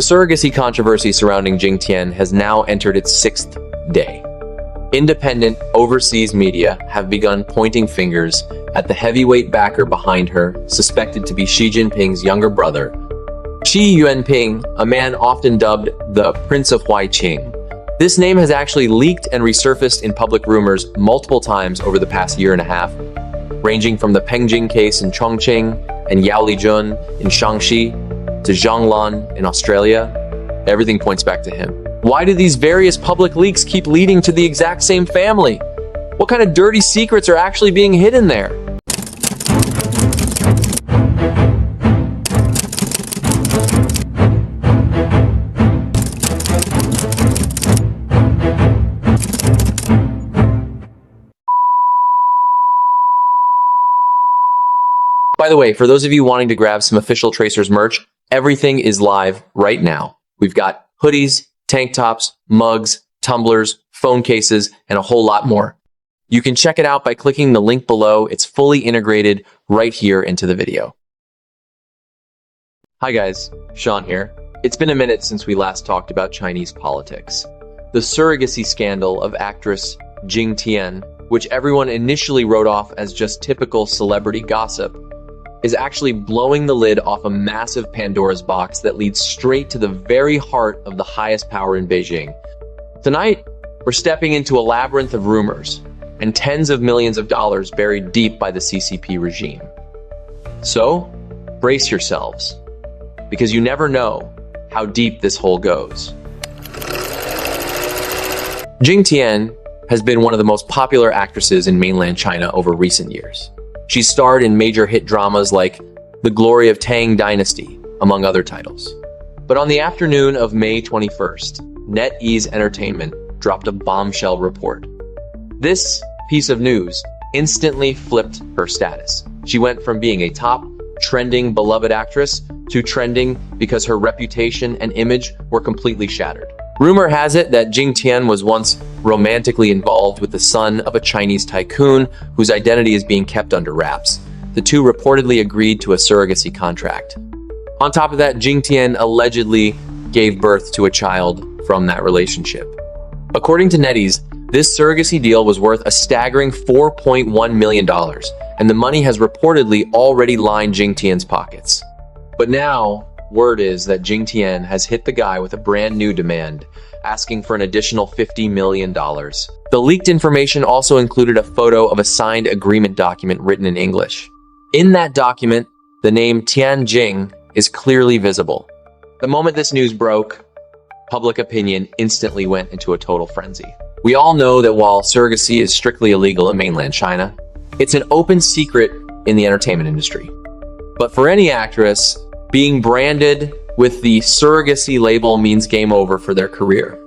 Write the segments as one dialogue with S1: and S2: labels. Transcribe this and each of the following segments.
S1: The surrogacy controversy surrounding Jing Tian has now entered its 6th day. Independent overseas media have begun pointing fingers at the heavyweight backer behind her, suspected to be Xi Jinping's younger brother, Xi Jinping, a man often dubbed the Prince of Huaijin. This name has actually leaked and resurfaced in public rumors multiple times over the past year and a half, ranging from the Pengjing case in Chongqing and Yao Lijun in Shaanxi to Zhang Lan in Australia. Everything points back to him. Why do these various public leaks keep leading to the exact same family? What kind of dirty secrets are actually being hidden there? By the way, for those of you wanting to grab some official Tracers merch, everything is live right now. We've got hoodies, tank tops, mugs, tumblers, phone cases, and a whole lot more. You can check it out by clicking the link below. It's fully integrated right here into the video. Hi guys, Sean here. It's been a minute since we last talked about Chinese politics. The surrogacy scandal of actress Jing Tian, which everyone initially wrote off as just typical celebrity gossip, is actually blowing the lid off a massive Pandora's box that leads straight to the very heart of the highest power in Beijing. Tonight, we're stepping into a labyrinth of rumors and tens of millions of dollars buried deep by the CCP regime. So, brace yourselves, because you never know how deep this hole goes. Jing Tian has been one of the most popular actresses in mainland China over recent years. She starred in major hit dramas like The Glory of Tang Dynasty, among other titles. But on the afternoon of May 21st, NetEase Entertainment dropped a bombshell report. This piece of news instantly flipped her status. She went from being a top, trending, beloved actress to trending because her reputation and image were completely shattered. Rumor has it that Jing Tian was once romantically involved with the son of a Chinese tycoon whose identity is being kept under wraps. The two reportedly agreed to a surrogacy contract. On top of that, Jing Tian allegedly gave birth to a child from that relationship. According to NetEase, this surrogacy deal was worth a staggering $4.1 million, and the money has reportedly already lined Jing Tian's pockets. But now, word is that Jing Tian has hit the guy with a brand new demand, asking for an additional $50 million. The leaked information also included a photo of a signed agreement document written in English. In that document, the name Tian Jing is clearly visible. The moment this news broke, public opinion instantly went into a total frenzy. We all know that while surrogacy is strictly illegal in mainland China, it's an open secret in the entertainment industry. But for any actress, being branded with the surrogacy label means game over for their career.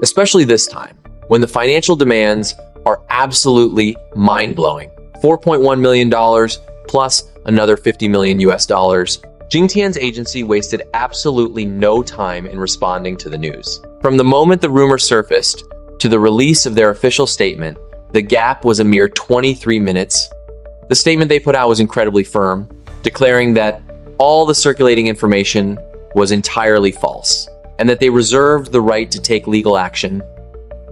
S1: Especially this time, when the financial demands are absolutely mind-blowing. $4.1 million plus another $50 million US. Jing Tian's agency wasted absolutely no time in responding to the news. From the moment the rumor surfaced to the release of their official statement, the gap was a mere 23 minutes. The statement they put out was incredibly firm, declaring that all the circulating information was entirely false, and that they reserved the right to take legal action.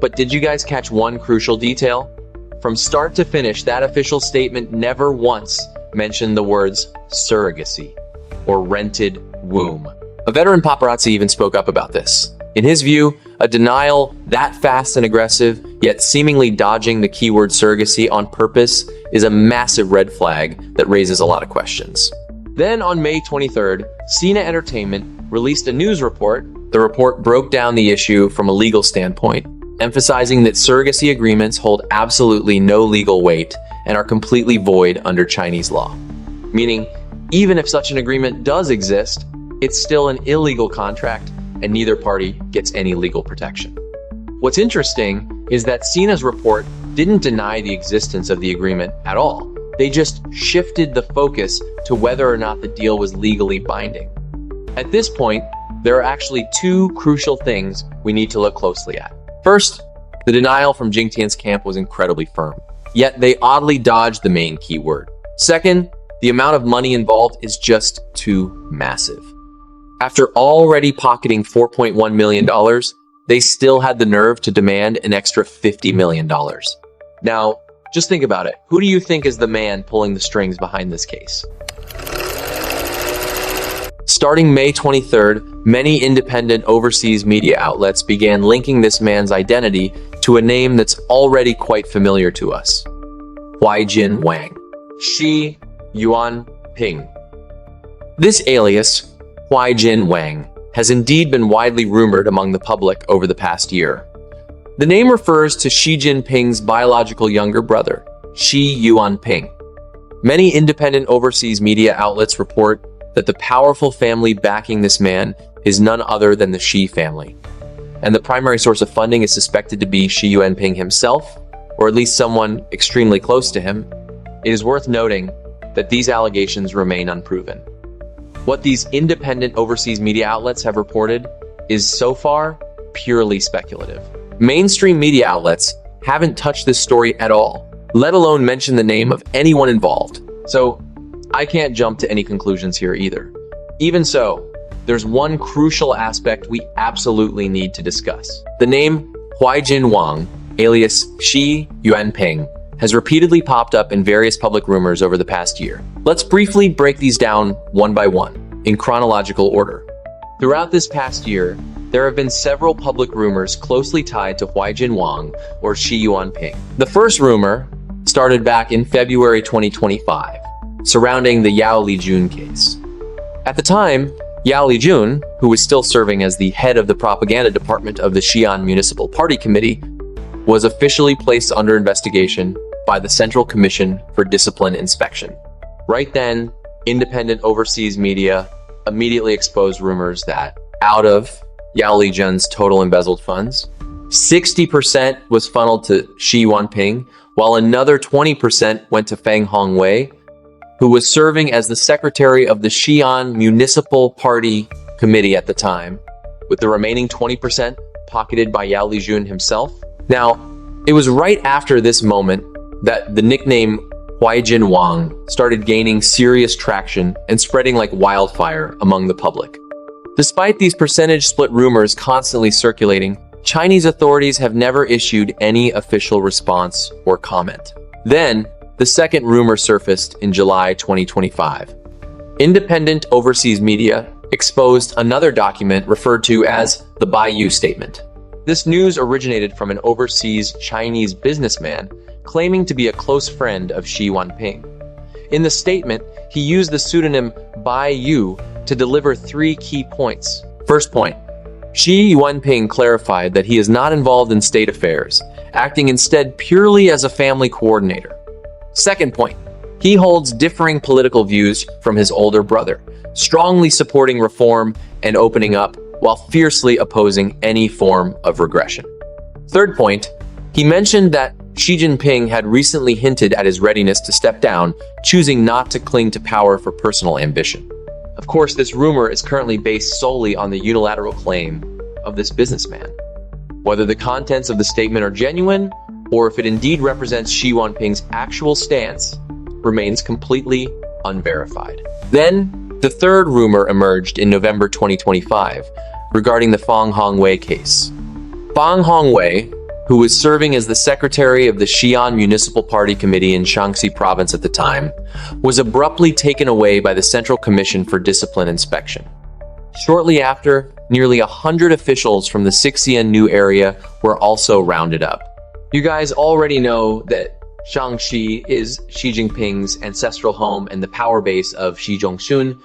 S1: But did you guys catch one crucial detail? From start to finish, that official statement never once mentioned the words surrogacy or rented womb. A veteran paparazzi even spoke up about this. In his view, a denial that fast and aggressive, yet seemingly dodging the keyword surrogacy on purpose, is a massive red flag that raises a lot of questions. Then on May 23rd, Sina Entertainment released a news report. The report broke down the issue from a legal standpoint, emphasizing that surrogacy agreements hold absolutely no legal weight and are completely void under Chinese law. Meaning, even if such an agreement does exist, it's still an illegal contract and neither party gets any legal protection. What's interesting is that Sina's report didn't deny the existence of the agreement at all. They just shifted the focus to whether or not the deal was legally binding. At this point, there are actually two crucial things we need to look closely at. First, the denial from Jing Tian's camp was incredibly firm, yet they oddly dodged the main keyword. Second, the amount of money involved is just too massive. After already pocketing $4.1 million, they still had the nerve to demand an extra $50 million. Now, just think about it. Who do you think is the man pulling the strings behind this case? Starting May 23rd, many independent overseas media outlets began linking this man's identity to a name that's already quite familiar to us: Huaijin Wang, Shi Yuan Ping. This alias, Huaijin Wang, has indeed been widely rumored among the public over the past year. The name refers to Xi Jinping's biological younger brother, Shi Yuanping. Many independent overseas media outlets report that the powerful family backing this man is none other than the Xi family, and the primary source of funding is suspected to be Shi Yuanping himself, or at least someone extremely close to him. It is worth noting that these allegations remain unproven. What these independent overseas media outlets have reported is so far purely speculative. Mainstream media outlets haven't touched this story at all, let alone mention the name of anyone involved. So I can't jump to any conclusions here either. Even so, there's one crucial aspect we absolutely need to discuss. The name Huaijin Wang, alias Shi Yuanping, has repeatedly popped up in various public rumors over the past year. Let's briefly break these down one by one, in chronological order. Throughout this past year, there have been several public rumors closely tied to Huaijin Wang or Shi Yuanping. The first rumor started back in February 2025, surrounding the Yao Lijun case. At the time, Yao Lijun, who was still serving as the head of the propaganda department of the Xi'an Municipal Party Committee, was officially placed under investigation by the Central Commission for Discipline Inspection. Right then, independent overseas media immediately exposed rumors that out of Yao Lijun's total embezzled funds, 60% was funneled to Shi Yuanping, while another 20% went to Feng Hongwei, who was serving as the secretary of the Xi'an Municipal Party Committee at the time, with the remaining 20% pocketed by Yao Lijun himself. Now, it was right after this moment that the nickname Huaijin Wang started gaining serious traction and spreading like wildfire among the public. Despite these percentage-split rumors constantly circulating, Chinese authorities have never issued any official response or comment. Then, the second rumor surfaced in July 2025. Independent overseas media exposed another document referred to as the Baiyu Statement. This news originated from an overseas Chinese businessman claiming to be a close friend of Shi Yuanping. In the statement, he used the pseudonym Baiyu to deliver 3 key points. First point, Shi Yuanping clarified that he is not involved in state affairs, acting instead purely as a family coordinator. Second point, he holds differing political views from his older brother, strongly supporting reform and opening up while fiercely opposing any form of regression. Third point, he mentioned that Xi Jinping had recently hinted at his readiness to step down, choosing not to cling to power for personal ambition. Of course, this rumor is currently based solely on the unilateral claim of this businessman. Whether the contents of the statement are genuine, or if it indeed represents Shi Yuanping's actual stance, remains completely unverified. Then, the third rumor emerged in November 2025 regarding the Feng Hongwei case. Feng Hongwei, who was serving as the secretary of the Xi'an Municipal Party Committee in Shaanxi province at the time, was abruptly taken away by the Central Commission for Discipline Inspection. Shortly after, nearly 100 officials from the Sixian New area were also rounded up. You guys already know that Shaanxi is Xi Jinping's ancestral home and the power base of Xi Zhongxun.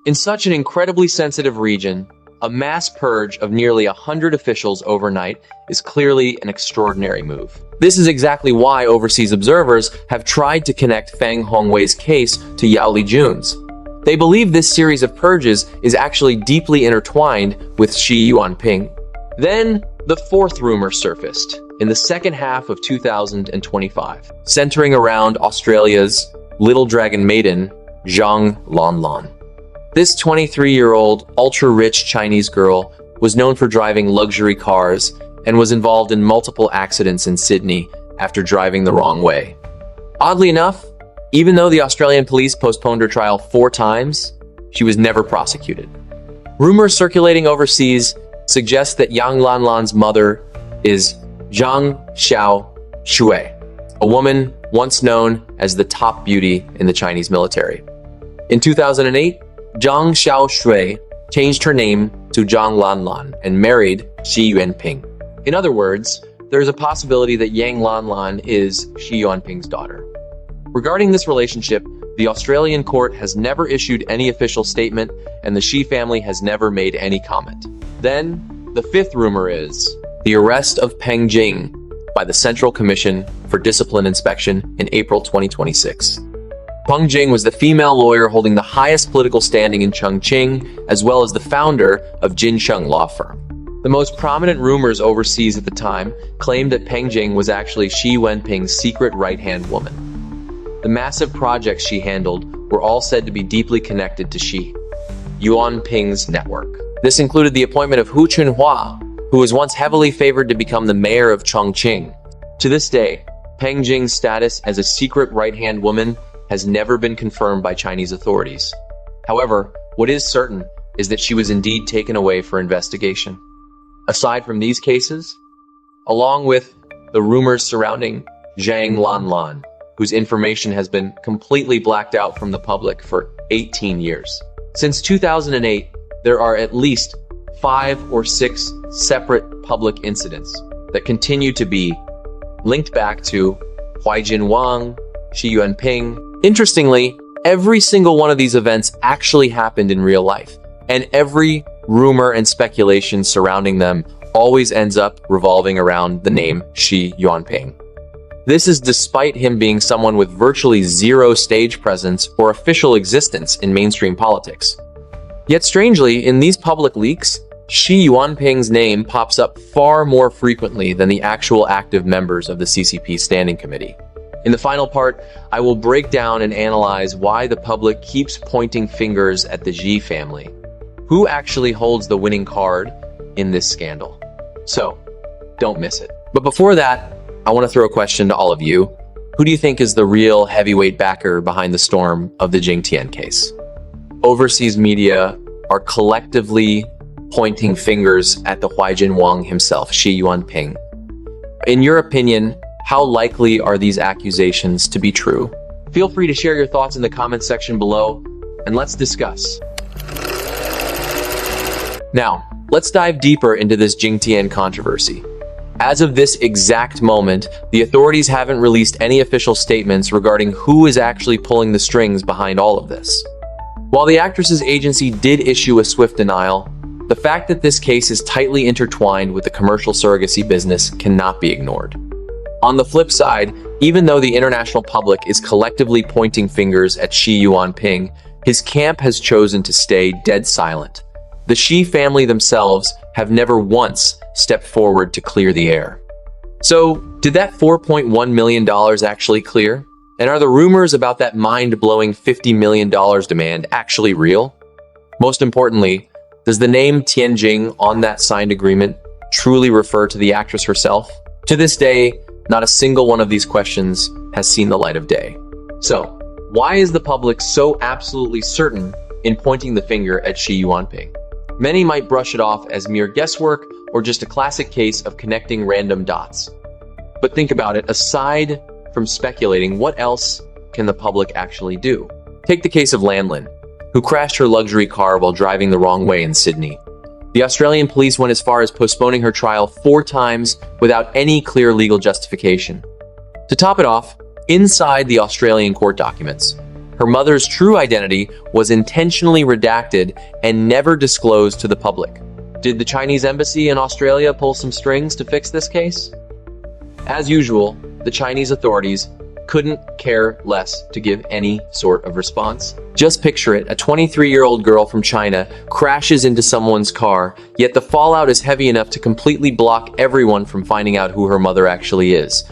S1: In such an incredibly sensitive region, a mass purge of nearly 100 officials overnight is clearly an extraordinary move. This is exactly why overseas observers have tried to connect Feng Hongwei's case to Yao Lijun's. They believe this series of purges is actually deeply intertwined with Shi Yuanping. Then, the fourth rumor surfaced in the second half of 2025, centering around Australia's Little Dragon Maiden, Zhang Lanlan. This 23-year-old, ultra-rich Chinese girl was known for driving luxury cars and was involved in multiple accidents in Sydney after driving the wrong way. Oddly enough, even though the Australian police postponed her trial 4 times, she was never prosecuted. Rumors circulating overseas suggest that Yang Lanlan's mother is Zhang Shui, a woman once known as the top beauty in the Chinese military. In 2008, Zhang Shui changed her name to Zhang Lanlan and married Xi Yuanping. In other words, there is a possibility that Yang Lanlan is Xi Yuanping's daughter. Regarding this relationship, the Australian court has never issued any official statement, and the Xi family has never made any comment. Then, the fifth rumor is the arrest of Peng Jing by the Central Commission for Discipline Inspection in April 2026. Peng Jing was the female lawyer holding the highest political standing in Chongqing, as well as the founder of Jin Sheng law firm. The most prominent rumors overseas at the time claimed that Peng Jing was actually Xi Yuanping's secret right-hand woman. The massive projects she handled were all said to be deeply connected to Xi Yuanping's network. This included the appointment of Hu Chunhua, who was once heavily favored to become the mayor of Chongqing. To this day, Peng Jing's status as a secret right-hand woman has never been confirmed by Chinese authorities. However, what is certain is that she was indeed taken away for investigation. Aside from these cases, along with the rumors surrounding Zhang Lanlan, whose information has been completely blacked out from the public for 18 years. Since 2008, there are at least 5 or 6 separate public incidents that continue to be linked back to Huaijin Wang, Xi Yuanping. Interestingly, every single one of these events actually happened in real life, and every rumor and speculation surrounding them always ends up revolving around the name Xi Yuanping. This is despite him being someone with virtually zero stage presence or official existence in mainstream politics. Yet strangely, in these public leaks, Xi Yuanping's name pops up far more frequently than the actual active members of the CCP Standing Committee. In the final part, I will break down and analyze why the public keeps pointing fingers at the Xi family. Who actually holds the winning card in this scandal? So, don't miss it. But before that, I want to throw a question to all of you. Who do you think is the real heavyweight backer behind the storm of the Jing Tian case? Overseas media are collectively pointing fingers at the Huaijin Wang himself, Xi Yuanping. In your opinion, how likely are these accusations to be true? Feel free to share your thoughts in the comments section below, and let's discuss. Now, let's dive deeper into this Jing Tian controversy. As of this exact moment, the authorities haven't released any official statements regarding who is actually pulling the strings behind all of this. While the actress's agency did issue a swift denial, the fact that this case is tightly intertwined with the commercial surrogacy business cannot be ignored. On the flip side, even though the international public is collectively pointing fingers at Xi Yuanping, his camp has chosen to stay dead silent. The Xi family themselves have never once stepped forward to clear the air. So, did that $4.1 million actually clear? And are the rumors about that mind-blowing $50 million demand actually real? Most importantly, does the name Tianjing on that signed agreement truly refer to the actress herself? To this day, not a single one of these questions has seen the light of day. So, why is the public so absolutely certain in pointing the finger at Xi Yuanping? Many might brush it off as mere guesswork or just a classic case of connecting random dots. But think about it, aside from speculating, what else can the public actually do? Take the case of Lanlin, who crashed her luxury car while driving the wrong way in Sydney. The Australian police went as far as postponing her trial 4 times without any clear legal justification. To top it off, inside the Australian court documents, her mother's true identity was intentionally redacted and never disclosed to the public. Did the Chinese embassy in Australia pull some strings to fix this case? As usual, the Chinese authorities couldn't care less to give any sort of response. Just picture it, a 23-year-old girl from China crashes into someone's car, yet the fallout is heavy enough to completely block everyone from finding out who her mother actually is.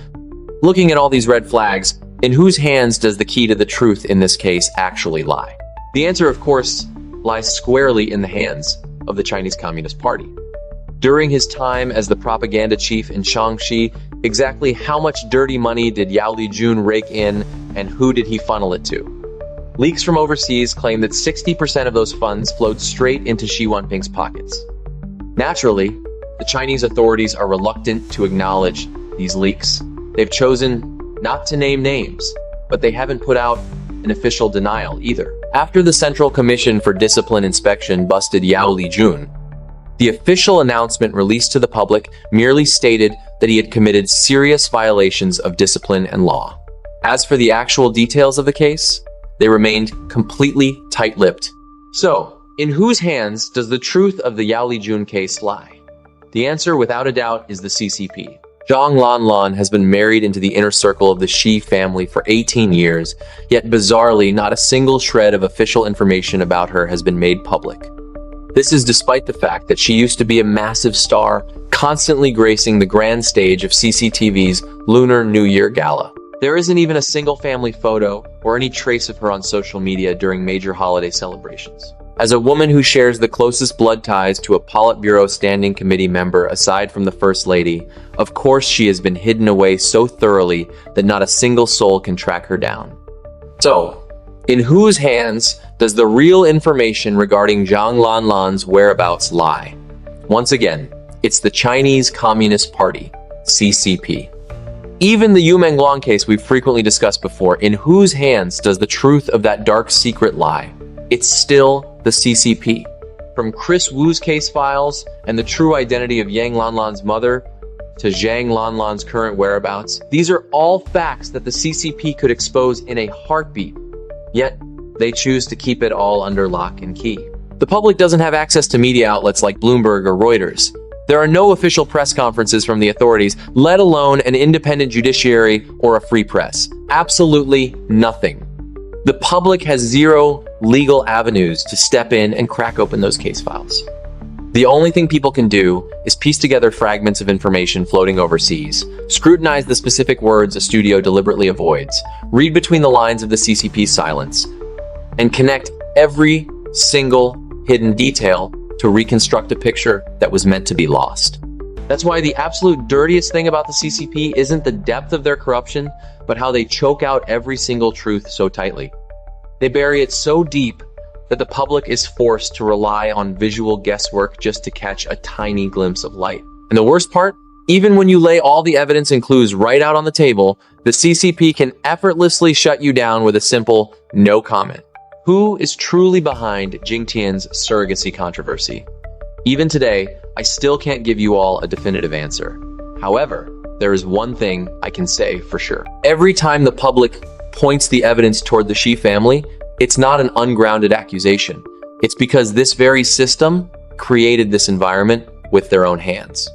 S1: Looking at all these red flags, in whose hands does the key to the truth in this case actually lie? The answer, of course, lies squarely in the hands of the Chinese Communist Party. During his time as the propaganda chief in Shaanxi, exactly how much dirty money did Yao Lijun rake in, and who did he funnel it to? Leaks from overseas claim that 60% of those funds flowed straight into Xi Jinping's pockets. Naturally, the Chinese authorities are reluctant to acknowledge these leaks. They've chosen not to name names, but they haven't put out an official denial either. After the Central Commission for Discipline Inspection busted Yao Lijun, the official announcement released to the public merely stated that he had committed serious violations of discipline and law. As for the actual details of the case, they remained completely tight-lipped. So, in whose hands does the truth of the Yao Lijun case lie? The answer, without a doubt, is the CCP. Zhang Lanlan has been married into the inner circle of the Xi family for 18 years, yet bizarrely, not a single shred of official information about her has been made public. This is despite the fact that she used to be a massive star, constantly gracing the grand stage of CCTV's Lunar New Year Gala. There isn't even a single family photo or any trace of her on social media during major holiday celebrations. As a woman who shares the closest blood ties to a Politburo Standing Committee member aside from the First Lady, of course she has been hidden away so thoroughly that not a single soul can track her down. So, in whose hands does the real information regarding Zhang Lanlan's whereabouts lie? Once again, it's the Chinese Communist Party, CCP. Even the Yu Mengguang case we've frequently discussed before, in whose hands does the truth of that dark secret lie? It's still the CCP. From Chris Wu's case files and the true identity of Yang Lanlan's mother to Zhang Lanlan's current whereabouts, these are all facts that the CCP could expose in a heartbeat. Yet, they choose to keep it all under lock and key. The public doesn't have access to media outlets like Bloomberg or Reuters. There are no official press conferences from the authorities, let alone an independent judiciary or a free press. Absolutely nothing. The public has zero legal avenues to step in and crack open those case files. The only thing people can do is piece together fragments of information floating overseas, scrutinize the specific words a studio deliberately avoids, read between the lines of the CCP's silence, and connect every single hidden detail to reconstruct a picture that was meant to be lost. That's why the absolute dirtiest thing about the CCP isn't the depth of their corruption, but how they choke out every single truth so tightly. They bury it so deep that the public is forced to rely on visual guesswork just to catch a tiny glimpse of light. And the worst part? Even when you lay all the evidence and clues right out on the table, the CCP can effortlessly shut you down with a simple no comment. Who is truly behind Jing Tian's surrogacy controversy? Even today, I still can't give you all a definitive answer. However, there is one thing I can say for sure. Every time the public points the evidence toward the Xi family, it's not an ungrounded accusation. It's because this very system created this environment with their own hands.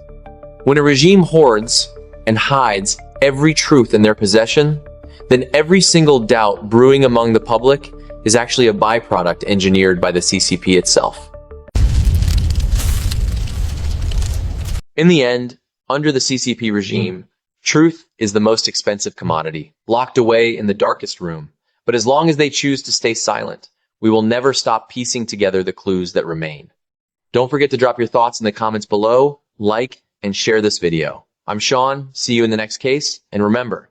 S1: When a regime hoards and hides every truth in their possession, then every single doubt brewing among the public is actually a byproduct engineered by the CCP itself. In the end, under the CCP regime, truth is the most expensive commodity, locked away in the darkest room. But as long as they choose to stay silent, we will never stop piecing together the clues that remain. Don't forget to drop your thoughts in the comments below, like, and share this video. I'm Sean, see you in the next case, and remember,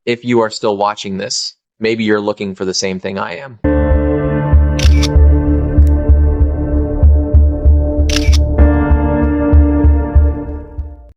S1: if you are still watching this, maybe you're looking for the same thing I am.